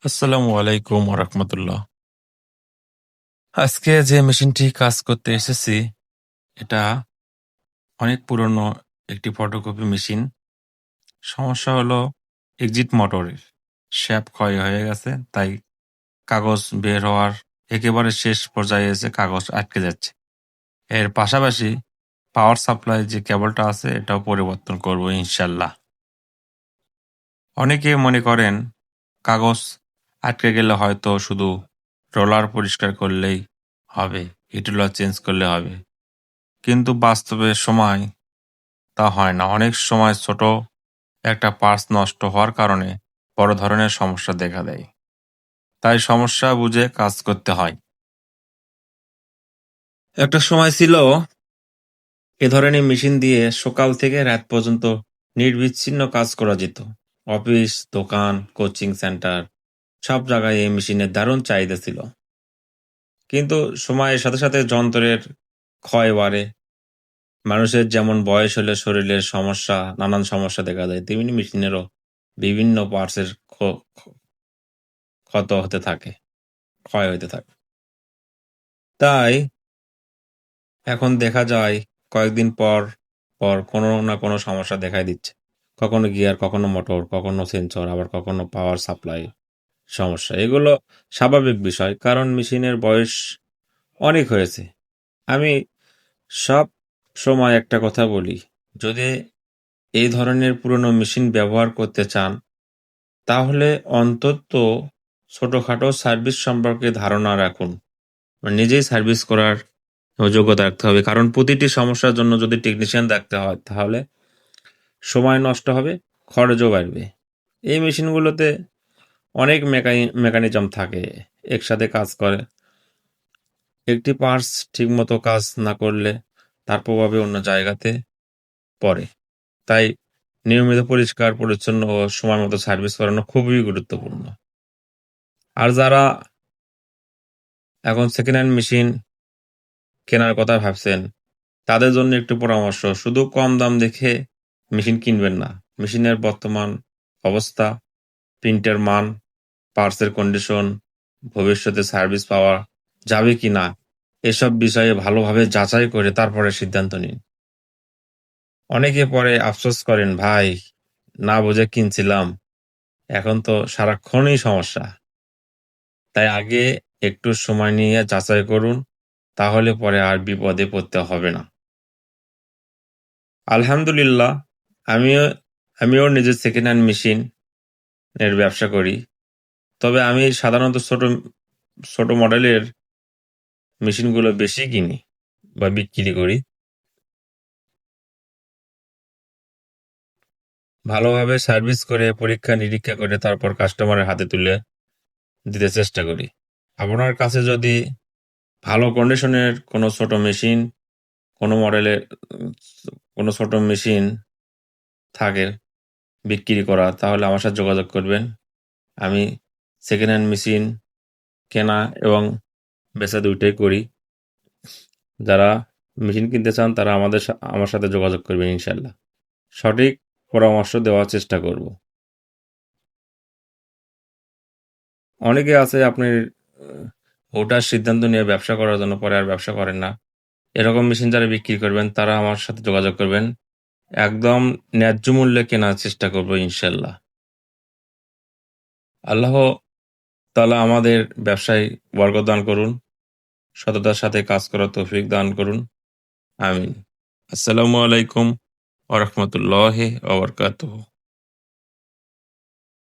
আসসালামু আলাইকুম রাহমাতুল্লাহ। আজকে যে মেশিনটি কাজ করতে এসেছি, এটা অনেক পুরনো একটি ফটোকপি মেশিন। সমস্যা হলো এক্সিট মোটরের শ্যাফট ক্ষয় হয়ে গেছে, তাই কাগজ বের হওয়ার একেবারে শেষ পর্যায়ে এসে কাগজ আটকে যাচ্ছে। এর পাশাপাশি পাওয়ার সাপ্লাই যে কেবলটা আছে এটাও পরিবর্তন করব ইনশাল্লাহ। অনেকে মনে করেন কাগজ আটকে গেলে হয়তো শুধু রোলার পরিষ্কার করলেই হবে, হিট-রোলার চেঞ্জ করলে হবে। কিন্তু বাস্তবে সময় তা হয় না। অনেক সময় ছোট একটা পার্টস নষ্ট হওয়ার কারণে বড় ধরনের সমস্যা দেখা দেয়। তাই সমস্যা বুঝে কাজ করতে হয়। একটা সময় ছিল এ ধরনের মেশিন দিয়ে সকাল থেকে রাত পর্যন্ত নির্বিচ্ছিন্ন কাজ করা যেত। অফিস, দোকান, কোচিং সেন্টার সব জায়গায় এই মেশিনের দারুণ চাহিদা ছিল। কিন্তু সময়ের সাথে সাথে যন্ত্রের ক্ষয় বাড়ে। মানুষের যেমন বয়স হলে শরীরের সমস্যা, নানান সমস্যা দেখা যায়, তেমনি মেশিনেরও বিভিন্ন পার্টসের ক্ষত হতে থাকে, ক্ষয় হতে থাকে। তাই এখন দেখা যায় কয়েকদিন পর পর কোনো না কোনো সমস্যা দেখাই দিচ্ছে। কখনো গিয়ার, কখনো মোটর, কখনো সেন্সর, আবার কখনো পাওয়ার সাপ্লাই সমস্যা। এগুলো স্বাভাবিক বিষয়, কারণ মেশিনের বয়স অনেক হয়েছে। আমি সব সময় একটা কথা বলি, যদি এই ধরনের পুরনো মেশিন ব্যবহার করতে চান, তাহলে অন্তত ছোটখাটো সার্ভিস সম্পর্কে ধারণা রাখুন। নিজেই সার্ভিস করার যোগ্যতা রাখতে হবে, কারণ প্রতিটি সমস্যার জন্য যদি টেকনিশিয়ান রাখতে হয় তাহলে সময় নষ্ট হবে, খরচও বাড়বে। এই মেশিনগুলোতে অনেক মেকানিজম থাকে, একসাথে কাজ করে। একটি পার্টস ঠিকমতো কাজ না করলে তার প্রভাবে অন্য জায়গাতে পড়ে। তাই নিয়মিত পরিষ্কার পরিচ্ছন্ন ও সময় মতো সার্ভিস করানো খুবই গুরুত্বপূর্ণ। আর যারা এখন সেকেন্ড হ্যান্ড মেশিন কেনার কথা ভাবছেন, তাদের জন্য একটু পরামর্শ, শুধু কম দাম দেখে মেশিন কিনবেন না। মেশিনের বর্তমান অবস্থা, প্রিন্টের মান, পার্টসের কন্ডিশন, ভবিষ্যতে সার্ভিস পাওয়া যাবে কিনা, এসব বিষয়ে ভালোভাবে যাচাই করে তারপরে সিদ্ধান্ত নিন। অনেকে পরে আফসোস করেন, ভাই না বুঝে কিনছিলাম, এখন তো সারাক্ষণই সমস্যা। তাই আগে একটু সময় নিয়ে যাচাই করুন, তাহলে পরে আর বিপদে পড়তে হবে না। আলহামদুলিল্লাহ, আমিও আমিও নিজে সেকেন্ড হ্যান্ড মেশিন এর ব্যবসা করি। তবে আমি সাধারণত ছোট মডেলের মেশিনগুলো বেশি কিনি বা বিক্রি করি। ভালোভাবে সার্ভিস করে, পরীক্ষা-নিরীক্ষা করে তারপর কাস্টমারের হাতে তুলে দিতে চেষ্টা করি। আপনার কাছে যদি ভালো কন্ডিশনের কোনো মডেলের কোনো ছোট মেশিন থাকে বিক্রি করা, তাহলে আমার সাথে যোগাযোগ করবেন। আমি সেকেন্ড হ্যান্ড মেশিন কেনা এবং বেচা ২ টাই করি। যারা মেশিন কিনতে চান তারা আমার সাথে যোগাযোগ করবেন ইনশাআল্লাহ। সঠিক পরামর্শ দেওয়ার চেষ্টা করব। অনেকে আছে আপনি হুট-হাট সিদ্ধান্ত নিয়ে ব্যবসা করার জন্য পরে আর ব্যবসা করেন না। এরকম মেশিন যারা বিক্রি করবেন তারা আমার সাথে যোগাযোগ করবেন। একদম ন্যায্য মূল্যে কেনার চেষ্টা করব ইনশাআল্লাহ। আল্লাহ তাআলা আমাদের ব্যবসায় বরকত দান করুন। সততার সাথে কাজ করার তৌফিক দান করুন। আমিন। আসসালামু আলাইকুম ওয়া রাহমাতুল্লাহি ওয়া বারাকাতুহু।